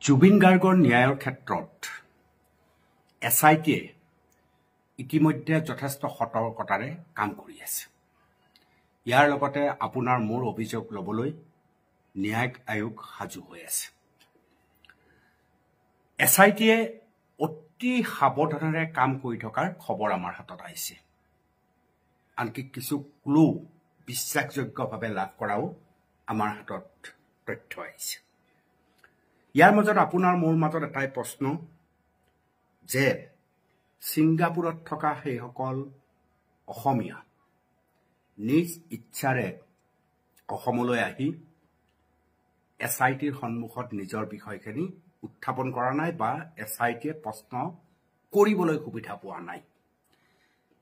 জুবিন গাৰ্গৰ ন্যায়ৰ ক্ষেত্ৰত এছআইটিয়ে ইতিমধ্যে যথেষ্ট সতৰ্কতাৰে কাম কৰি আছে। ইয়াৰ লগতে আপোনাৰ মোৰ অভিযোগ ল'বলৈ ন্যায়িক আয়োগ সাজু হৈ আছে। এছআইটিয়ে অতি সাৱধানেৰে কাম কৰি থকাৰ খবৰ আমাৰ হাতত আহিছে। আনকি কিছু ক্লু বিশ্বাসযোগ্যভাৱে লাভ কৰাও আমাৰ হাতত তথ্য আহিছে। ইয়াৰ মাজত আপোনাৰ মোৰ মাজত এটাই প্ৰশ্ন যে ছিংগাপুৰত থকা সেইসকল অসমীয়া নিজ ইচ্ছাৰে অসমলৈ আহি এছআইটিৰ সন্মুখত নিজৰ বিষয়খিনি উত্থাপন কৰা নাই বা এছআইটিয়ে প্ৰশ্ন কৰিবলৈ সুবিধা পোৱা নাই।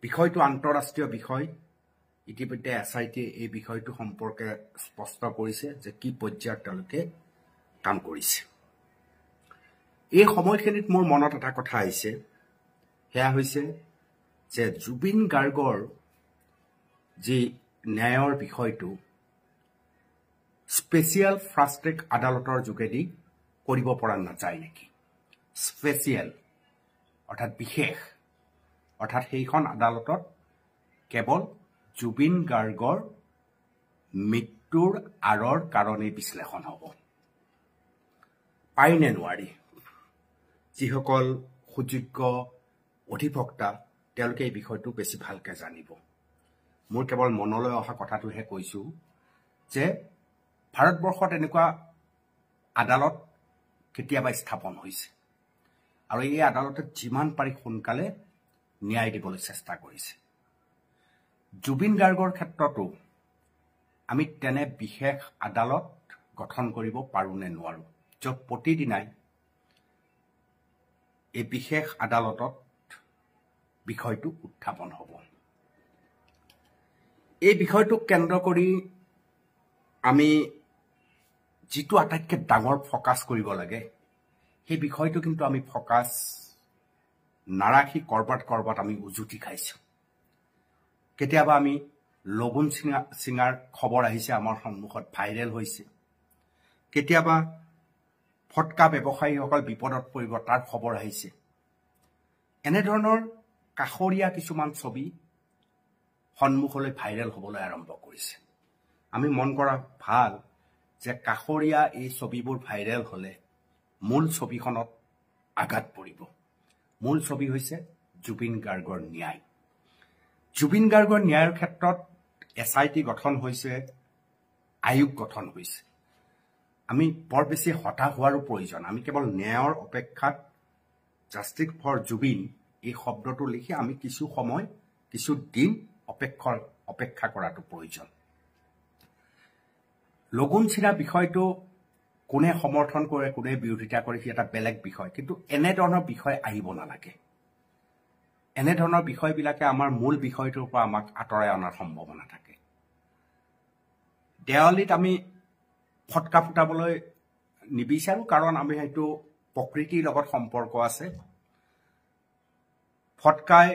বিষয়টো আন্তঃৰাষ্ট্ৰীয় বিষয়। ইতিমধ্যে এছআইটিয়ে এই বিষয়টো সম্পৰ্কে স্পষ্ট কৰিছে যে কি পৰ্যায়ত তেওঁলোকে কাম কৰিছে। এই সময়খিনিত মোৰ মনত এটা কথা আহিছে, সেয়া হৈছে যে জুবিন গাৰ্গৰ যি ন্যায়ৰ বিষয়টো স্পেচিয়েল ফাষ্ট ট্ৰেক আদালতৰ যোগেদি কৰিব পৰা নাযায় নেকি। স্পেচিয়েল অৰ্থাৎ বিশেষ, অৰ্থাৎ সেইখন আদালতত কেৱল জুবিন গাৰ্গৰ মৃত্যুৰ আঁৰৰ কাৰণেই বিশ্লেষণ হ'ব। পাৰি নে নোৱাৰি? যিসকল সুযোগ্য অধিবক্তা তেওঁলোকে এই বিষয়টো বেছি ভালকৈ জানিব। মোৰ কেৱল মনলৈ অহা কথাটোহে কৈছোঁ যে ভাৰতবৰ্ষত এনেকুৱা আদালত কেতিয়াবা স্থাপন হৈছে আৰু এই আদালতে যিমান পাৰি সোনকালে ন্যায় দিবলৈ চেষ্টা কৰিছে। জুবিন গাৰ্গৰ ক্ষেত্ৰতো আমি তেনে বিশেষ আদালত গঠন কৰিব পাৰোঁ নে নোৱাৰোঁ, য'ত প্ৰতিদিনাই এই বিশেষ আদালতত বিষয়টো উত্থাপন হ'ব। এই বিষয়টোক কেন্দ্ৰ কৰি আমি যিটো আটাইতকৈ ডাঙৰ ফ'কাছ কৰিব লাগে, সেই বিষয়টো কিন্তু আমি ফ'কাছ নাৰাখি ক'ৰবাত আমি উজুতি খাইছোঁ। কেতিয়াবা আমি লগুণ চিঙাৰ খবৰ আহিছে আমাৰ সন্মুখত, ভাইৰেল হৈছে। কেতিয়াবা ফটকা ব্যৱসায়ীসকল বিপদত পৰিব তাৰ খবৰ আহিছে। এনেধৰণৰ কাষৰীয়া কিছুমান ছবি সন্মুখলৈ ভাইৰেল হ'বলৈ আৰম্ভ কৰিছে। আমি মন কৰা ভাল যে কাষৰীয়া এই ছবিবোৰ ভাইৰেল হ'লে মূল ছবিখনত আঘাত পৰিব। মূল ছবি হৈছে জুবিন গাৰ্গৰ ন্যায়। জুবিন গাৰ্গৰ ন্যায়ৰ ক্ষেত্ৰত এছআইটি গঠন হৈছে, আয়োগ গঠন হৈছে। আমি বৰ বেছি হতাশ হোৱাৰো প্ৰয়োজন। আমি কেৱল ন্যায়ৰ অপেক্ষাত জাষ্টিছ ফৰ জুবিন এই শব্দটো লিখি আমি কিছু সময়, কিছু দিন অপেক্ষা কৰাটো প্ৰয়োজন। লগুণ চিঙা বিষয়টো কোনে সমৰ্থন কৰে, কোনে বিৰোধিতা কৰে, সি এটা বেলেগ বিষয়। কিন্তু এনেধৰণৰ বিষয় আহিব নালাগে। এনেধৰণৰ বিষয়বিলাকে আমাৰ মূল বিষয়টোৰ পৰা আমাক আঁতৰাই অনাৰ সম্ভাৱনা থাকে। দেৱালীত আমি ফটকা ফুটাবলৈ নিবিচাৰোঁ, কাৰণ আমি সেইটো প্ৰকৃতিৰ লগত সম্পৰ্ক আছে। ফটকাই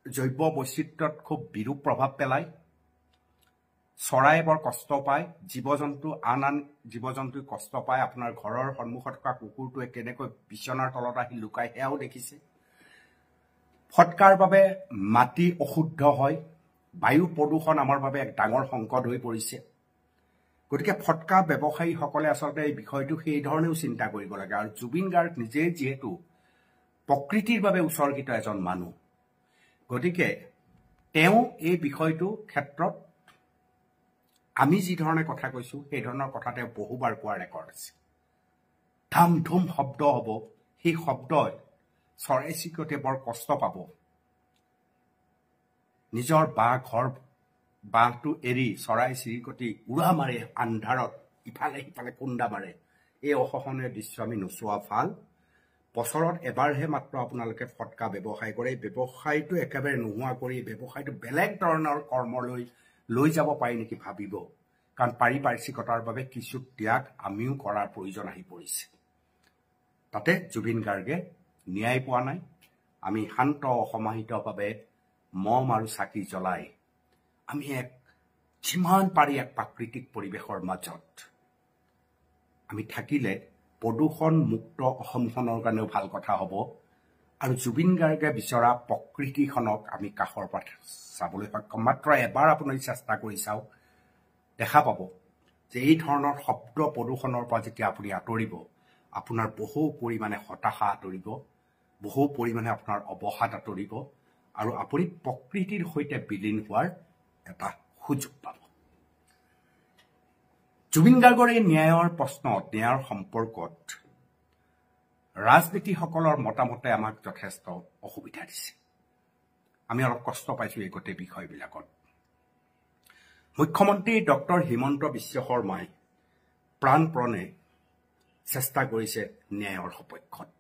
জৈৱ বৈচিত্ৰ্যত খুব বিৰূপ প্ৰভাৱ পেলায়। চৰাই বৰ কষ্ট পায়, আন জীৱ জন্তুই কষ্ট পায়। আপোনাৰ ঘৰৰ সন্মুখত থকা কুকুৰটোৱে কেনেকৈ বিচনাৰ তলত আহি লুকাই সেয়াও দেখিছে। ফটকাৰ বাবে মাটি অশুদ্ধ হয়, বায়ু প্ৰদূষণ আমাৰ বাবে এক ডাঙৰ সংকট হৈ পৰিছে। গতিকে ফটকা ব্যৱসায়ীসকলে আচলতে এই বিষয়টো সেই ধৰণেও চিন্তা কৰিব লাগে। আৰু জুবিন গাৰ্গ নিজে যিহেতু প্ৰকৃতিৰ বাবে উৎসৰ্গিত এজন মানুহ, গতিকে তেওঁ এই বিষয়টোৰ ক্ষেত্ৰত আমি যি ধৰণে কথা কৈছোঁ সেই ধৰণৰ কথা তেওঁ বহুবাৰ কোৱাৰ ৰেকৰ্ড আছে। ধাম ধুম শব্দ হ'ব, সেই শব্দই চৰাই চিৰিকটিয়ে বৰ কষ্ট পাব। নিজৰ বাঁহটো এৰি চৰাই চিৰিকটি উৰা মাৰে, আন্ধাৰত ইফালে সিফালে খুন্দা মাৰে। এই অসহনীয় দৃশ্য আমি নোচোৱা ভাল। বছৰত এবাৰহে মাত্ৰ আপোনালোকে ফটকা ব্যৱসায় কৰে। এই ব্যৱসায়টো একেবাৰে নোহোৱা কৰি ব্যৱসায়টো বেলেগ ধৰণৰ কৰ্মলৈ লৈ যাব পাৰি নেকি ভাবিব। কাৰণ পাৰিপাৰ্শ্বিকতাৰ বাবে কিছু ত্যাগ আমিও কৰাৰ প্ৰয়োজন আহি পৰিছে। তাতে জুবিন গাৰ্গে ন্যায় পোৱা নাই। আমি শান্ত অসমাহিতভাৱে মম আৰু চাকি জ্বলাই আমি যিমান পাৰি এক প্ৰাকৃতিক পৰিৱেশৰ মাজত আমি থাকিলে প্ৰদূষণ মুক্ত অসমখনৰ কাৰণেও ভাল কথা হ'ব আৰু জুবিন গাৰ্গে বিচৰা প্ৰকৃতিখনক আমি কাষৰ পৰা চাবলৈ সক্ষম মাত্ৰ এবাৰ আপুনি চেষ্টা কৰি চাওক দেখা পাব যে এই ধৰণৰ শব্দ প্ৰদূষণৰ পৰা যেতিয়া আপুনি আঁতৰিব আপোনাৰ বহু পৰিমাণে হতাশা আঁতৰিব বহু পৰিমাণে আপোনাৰ অৱসাদ আঁতৰিব আৰু আপুনি প্ৰকৃতিৰ সৈতে বিলীন হোৱাৰ এটা সুযোগ পাব জুবিন গাৰ্গৰ এই ন্যায়ৰ প্ৰশ্নত ন্যায়ৰ সম্পৰ্কত ৰাজনীতিসকলৰ মতামতে আমাক যথেষ্ট অসুবিধা দিছে আমি অলপ কষ্ট পাইছো এই গোটেই বিষয়বিলাকত মুখ্যমন্ত্ৰী ডক্টৰ হিমন্ত বিশ্ব শৰ্মাই প্ৰাণপণে চেষ্টা কৰিছে ন্যায়ৰ সপক্ষত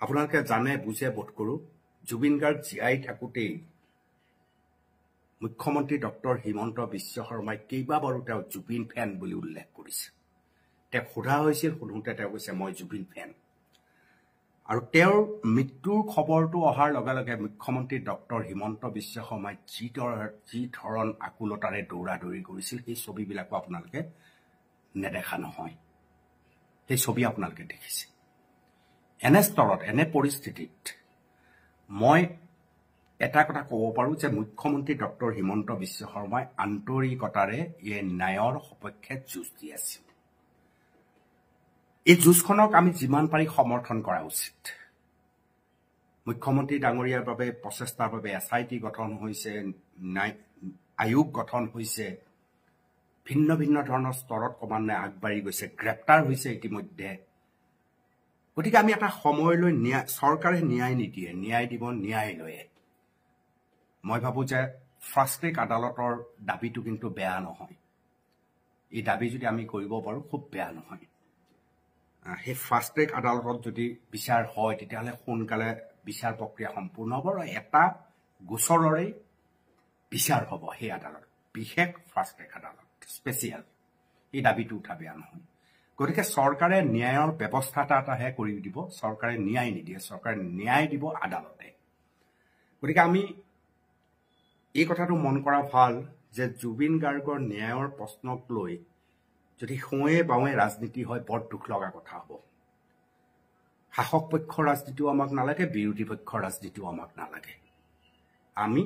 আপোনালোকে জানে বুজে বোধ কৰোঁ জুবিন গাৰ্গ জীয়াই থাকোঁতেই মুখ্যমন্ত্ৰী ডক্টৰ হিমন্ত বিশ্ব শৰ্মাই কেইবাবাৰো তেওঁ জুবিন ফেন বুলি উল্লেখ কৰিছে তেওঁক সোধা হৈছিল সোধোঁতে তেওঁ কৈছে মই জুবিন ফেন আৰু তেওঁৰ মৃত্যুৰ খবৰটো অহাৰ লগে লগে মুখ্যমন্ত্ৰী ডক্টৰ হিমন্ত বিশ্ব শৰ্মাই যি ধৰণ আকুলতাৰে দৌৰাদৌৰি কৰিছিল সেই ছবিবিলাকো আপোনালোকে নেদেখা নহয় সেই ছবি আপোনালোকে দেখিছে এনে স্তৰত এনে পৰিস্থিতিত মই এটা কথা ক'ব পাৰোঁ যে মুখ্যমন্ত্ৰী ডক্টৰ হিমন্ত বিশ্ব শৰ্মাই আন্তৰিকতাৰে এই ন্যায়ৰ সপক্ষে যুঁজ দি আছিল এই যুঁজখনক আমি যিমান পাৰি সমৰ্থন কৰা উচিত মুখ্যমন্ত্ৰী ডাঙৰীয়াৰ বাবে প্ৰচেষ্টাৰ বাবে SIT গঠন হৈছে আয়োগ গঠন হৈছে ভিন্ন ভিন্ন ধৰণৰ স্তৰত ক্ৰমান্বয়ে আগবাঢ়ি গৈছে গ্ৰেপ্তাৰ হৈছে ইতিমধ্যে গতিকে আমি এটা সময়লৈ চৰকাৰে ন্যায় নিদিয়ে ন্যায় দিব ন্যায়ালয়ে মই ভাবোঁ যে ফাষ্ট ট্ৰেক আদালতৰ দাবীটো কিন্তু বেয়া নহয় এই দাবী যদি আমি কৰিব পাৰোঁ খুব বেয়া নহয় সেই ফাষ্ট ট্ৰেক আদালতত যদি বিচাৰ হয় তেতিয়াহ'লে সোনকালে বিচাৰ প্ৰক্ৰিয়া সম্পূৰ্ণ হ'ব আৰু এটা গোচৰৰে বিচাৰ হ'ব সেই আদালত বিশেষ ফাষ্ট ট্ৰেক আদালত স্পেচিয়েল এই দাবীটো উঠা বেয়া নহয় গতিকে চৰকাৰে ন্যায়ৰ ব্যৱস্থা এটাহে কৰি দিব চৰকাৰে ন্যায় নিদিয়ে চৰকাৰে ন্যায় দিব আদালতে গতিকে আমি এই কথাটো মন কৰা ভাল যে জুবিন গাৰ্গৰ ন্যায়ৰ প্ৰশ্নক লৈ যদি সোঁৱে বাওঁৱে ৰাজনীতি হয় বৰ দুখ লগা কথা হ'ব শাসক পক্ষৰ ৰাজনীতিও আমাক নালাগে বিৰোধী পক্ষৰ ৰাজনীতিও আমাক নালাগে আমি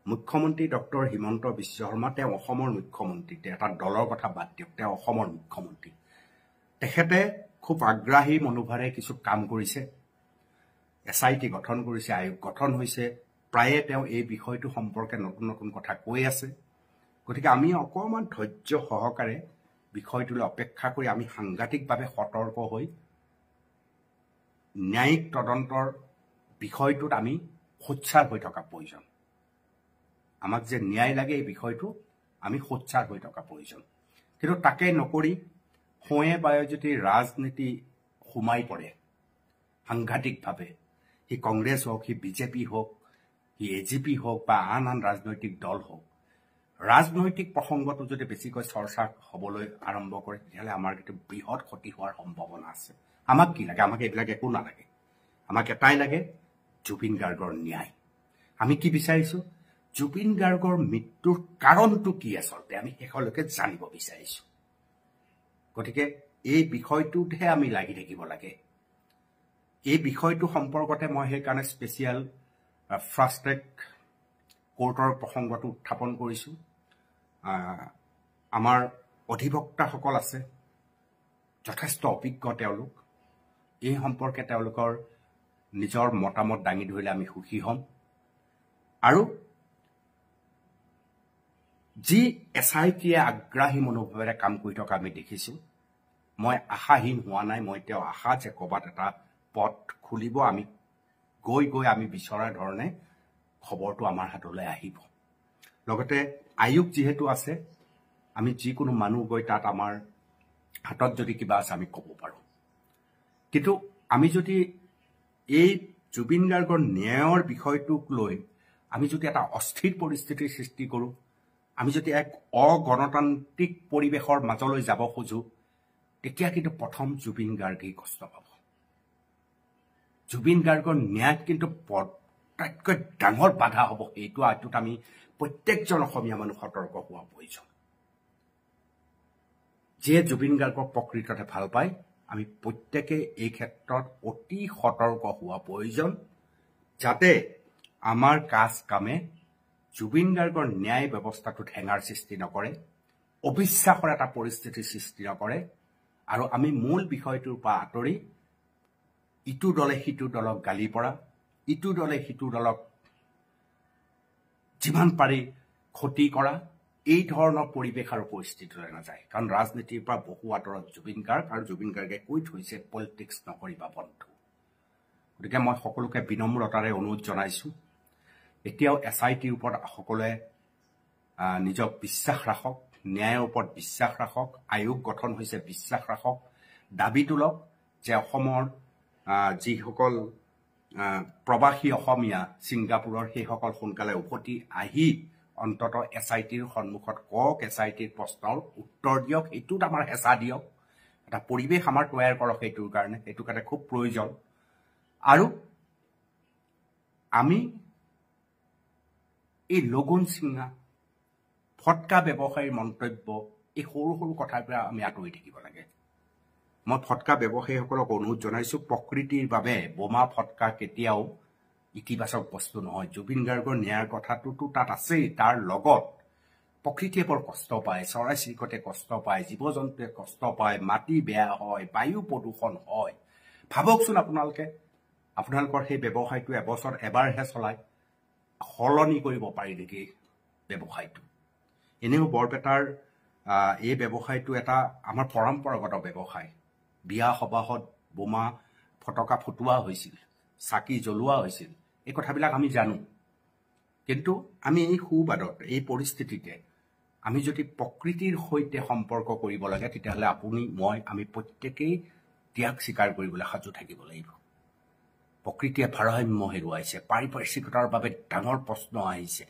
মুখ্যমন্ত্ৰী ডক্টৰ হিমন্ত বিশ্ব শৰ্মা তেওঁ অসমৰ মুখ্যমন্ত্ৰী এটা দলৰ কথা বাদ দিয়ক তেওঁ অসমৰ মুখ্যমন্ত্ৰী তেখেতে খুব আগ্ৰাহী মনোভাৱেৰে কিছু কাম কৰিছে SIT গঠন কৰিছে আয়োগ গঠন হৈছে প্ৰায়ে তেওঁ এই বিষয়টো সম্পৰ্কে নতুন নতুন কথা কৈ আছে গতিকে আমি অকণমান ধৈৰ্য সহকাৰে বিষয়টোলৈ অপেক্ষা কৰি আমি সাংঘাতিকভাৱে সতৰ্ক হৈ ন্যায়িক তদন্তৰ বিষয়টোত আমি সোচ্চাৰ হৈ থকা প্ৰয়োজন আমাক যে ন্যায় লাগে এই বিষয়টো আমি সোচ্চাৰ হৈ থকা প্ৰয়োজন কিন্তু তাকে নকৰি সোঁৱে বাওঁৱে যদি ৰাজনীতি সোমাই পৰে সাংঘাতিকভাৱে সি কংগ্ৰেছ হওক সি BJP হওক সি AGP হওক বা আন আন ৰাজনৈতিক দল হওক ৰাজনৈতিক প্ৰসংগটো যদি বেছিকৈ চৰ্চা হ'বলৈ আৰম্ভ কৰে তেতিয়াহ'লে আমাৰ কিন্তু বৃহৎ ক্ষতি হোৱাৰ সম্ভাৱনা আছে আমাক কি লাগে আমাক এইবিলাক একো নালাগে আমাক এটাই লাগে জুবিন গাৰ্গৰ ন্যায় আমি কি বিচাৰিছোঁ জুবিন গাৰ্গৰ মৃত্যুৰ কাৰণটো কি আচলতে আমি শেষলৈকে জানিব বিচাৰিছোঁ গতিকে এই বিষয়টোতহে আমি লাগি থাকিব লাগে এই বিষয়টো সম্পৰ্কতে মই সেইকাৰণে স্পেচিয়েল ফাষ্ট ট্ৰেক কোৰ্টৰ প্ৰসংগটো উত্থাপন কৰিছোঁ আমাৰ অধিবক্তাসকল আছে যথেষ্ট অভিজ্ঞ তেওঁলোক এই সম্পৰ্কে তেওঁলোকৰ নিজৰ মতামত দাঙি ধৰিলে আমি সুখী হ'ম আৰু যি SITয়ে আগ্ৰাহী মনোভাৱেৰে কাম কৰি থকা আমি দেখিছোঁ মই আশাহীন হোৱা নাই মই তেওঁ আশা যে ক'ৰবাত এটা পথ খুলিব আমি গৈ আমি বিচৰা ধৰণে খবৰটো আমাৰ হাতলৈ আহিব লগতে আয়োগ যিহেতু আছে আমি যিকোনো মানুহ গৈ তাত আমাৰ হাতত যদি কিবা আছে আমি ক'ব পাৰোঁ কিন্তু আমি যদি এই জুবিন গাৰ্গৰ ন্যায়ৰ বিষয়টোক লৈ আমি যদি এটা অস্থিৰ পৰিস্থিতিৰ সৃষ্টি কৰোঁ আমি যদি এক অগণতান্ত্ৰিক পৰিৱেশৰ মাজলৈ যাব খোজোঁ তেতিয়া কিন্তু প্ৰথম জুবিন গাৰ্গেই কষ্ট পাব জুবিন গাৰ্গৰ ন্যায়ত কিন্তু আটাইতকৈ ডাঙৰ বাধা হ'ব এইটোত আমি প্ৰত্যেকজন অসমীয়া মানুহ সতৰ্ক হোৱা প্ৰয়োজন যিয়ে জুবিন গাৰ্গক প্ৰকৃততে ভাল পায় আমি প্ৰত্যেকে এই ক্ষেত্ৰত অতি সতৰ্ক হোৱা প্ৰয়োজন যাতে আমাৰ কাজ কামে জুবিন গাৰ্গৰ ন্যায় ব্যৱস্থাটোত হেঙাৰ সৃষ্টি নকৰে, অবিশ্বাসৰ এটা পৰিস্থিতিৰ সৃষ্টি নকৰে, আৰু আমি মূল বিষয়টোৰ পৰা আঁতৰি ইটো দলে সিটো দলক গালি পৰা, ইটো দলে সিটো দলক যিমান পাৰি ক্ষতি কৰা, এই ধৰণৰ পৰিৱেশ আৰু পৰিস্থিতিলৈ নাযায়। কাৰণ ৰাজনীতিৰ পৰা বহু আঁতৰত জুবিন গাৰ্গ, আৰু জুবিন গাৰ্গে কৈ থৈছে পলিটিক্স নকৰিবা বন্ধু। গতিকে মই সকলোকে বিনম্ৰতাৰে অনুৰোধ জনাইছোঁ, এতিয়াও SITৰ ওপৰত সকলোৱে নিজক বিশ্বাস ৰাখক, ন্যায়ৰ ওপৰত বিশ্বাস ৰাখক, আয়োগ গঠন হৈছে বিশ্বাস ৰাখক, দাবী তোলক যে অসমৰ যিসকল প্ৰবাসী অসমীয়া ছিংগাপুৰৰ সেইসকল সোনকালে উভতি আহি অন্ততঃ SITৰ সন্মুখত কওক, SITৰ প্ৰশ্নৰ উত্তৰ দিয়ক, এইটোত আমাৰ হেঁচা দিয়ক, এটা পৰিৱেশ আমাৰ তৈয়াৰ কৰক, সেইটোৰ কাৰণে খুব প্ৰয়োজন। আৰু আমি এই লগুণ চিঙা ফটকা ব্যৱসায়ীৰ মন্তব্য, এই সৰু সৰু কথাৰ পৰা আমি আঁতৰি থাকিব লাগে। মই ফটকা ব্যৱসায়ীসকলক অনুৰোধ জনাইছোঁ, প্ৰকৃতিৰ বাবে বোমা ফটকা কেতিয়াও ইতিবাচক বস্তু নহয়। জুবিন গাৰ্গৰ ন্যায়ৰ কথাটোতো তাত আছেই, তাৰ লগত প্ৰকৃতিয়ে বৰ কষ্ট পায়, চৰাই চিৰিকটিয়ে কষ্ট পায়, জীৱ জন্তুৱে কষ্ট পায়, মাটি বেয়া হয়, বায়ু প্ৰদূষণ হয়। ভাবকচোন আপোনালোকৰ সেই ব্যৱসায়টো এবছৰত এবাৰহে চলায়, সলনি কৰিব পাৰি নেকি ব্যৱসায়টো? এনেও বৰপেটাৰ এই ব্যৱসায়টো এটা আমাৰ পৰম্পৰাগত ব্যৱসায়। বিয়া সবাহত বোমা ফটকা ফুটোৱা হৈছিল, চাকি জ্বলোৱা হৈছিল, এই কথাবিলাক আমি জানো। কিন্তু আমি এই সুবাদত, এই পৰিস্থিতিতে আমি যদি প্ৰকৃতিৰ সৈতে সম্পৰ্ক কৰিব লাগে, তেতিয়াহ'লে আপুনি, মই, আমি প্ৰত্যেকেই ত্যাগ স্বীকাৰ কৰিবলৈ সাজু থাকিব লাগিব। প্ৰকৃতিয়ে ভাৰসাম্য হেৰুৱাইছে, পাৰিপাৰ্শ্বিকতাৰ বাবে ডাঙৰ প্ৰশ্ন আহিছে,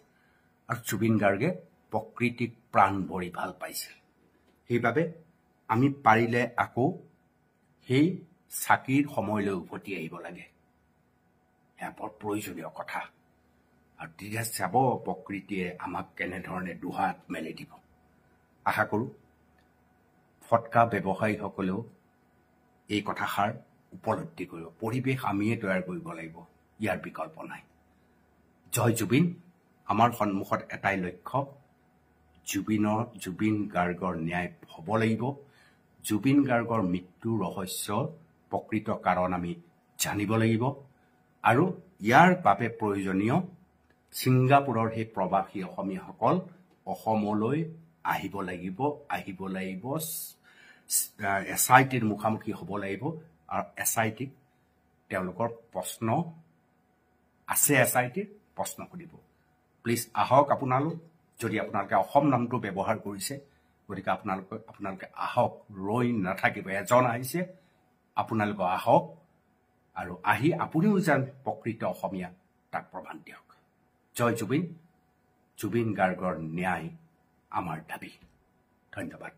আৰু জুবিন গাৰ্গে প্ৰকৃতিক প্ৰাণ ভৰি ভাল পাইছিল। সেইবাবে আমি পাৰিলে আকৌ সেই চাকিৰ সময়লৈ উভতি আহিব লাগে। এয়া বৰ প্ৰয়োজনীয় কথা। আৰু তেতিয়া চাব প্ৰকৃতিয়ে আমাক কেনেধৰণে দুহাত মেলি দিব। আশা কৰোঁ ফটকা ব্যৱসায়ীসকলেও এই কথাষাৰ উপলব্ধি কৰিব। পৰিৱেশ আমিয়ে তৈয়াৰ কৰিব লাগিব, ইয়াৰ বিকল্প নাই। জয় জুবিন। আমাৰ সন্মুখত এটাই লক্ষ্য, জুবিন গাৰ্গৰ ন্যায় হ'ব লাগিব। জুবিন গাৰ্গৰ মৃত্যুৰ ৰহস্য প্ৰকৃত কাৰণ আমি জানিব লাগিব, আৰু ইয়াৰ বাবে প্ৰয়োজনীয় ছিংগাপুৰৰ সেই প্ৰবাসী অসমীয়াসকল অসমলৈ আহিব লাগিব, SITৰ মুখামুখি হ'ব লাগিব, আৰু SITক তেওঁলোকৰ প্ৰশ্ন আছে, SITৰ প্ৰশ্ন সুধিব। প্লিজ আহক আপোনালোক, যদি আপোনালোকে অসম নামটো ব্যৱহাৰ কৰিছে, গতিকে আপোনালোকে আহক, ৰৈ নাথাকিব। এজন আহিছে, আপোনালোকে আহক, আৰু আহি আপুনিও যেন প্ৰকৃত অসমীয়া তাক প্ৰমাণ দিয়ক। জয় জুবিন। জুবিন গাৰ্গৰ ন্যায় আমাৰ দাবী। ধন্যবাদ।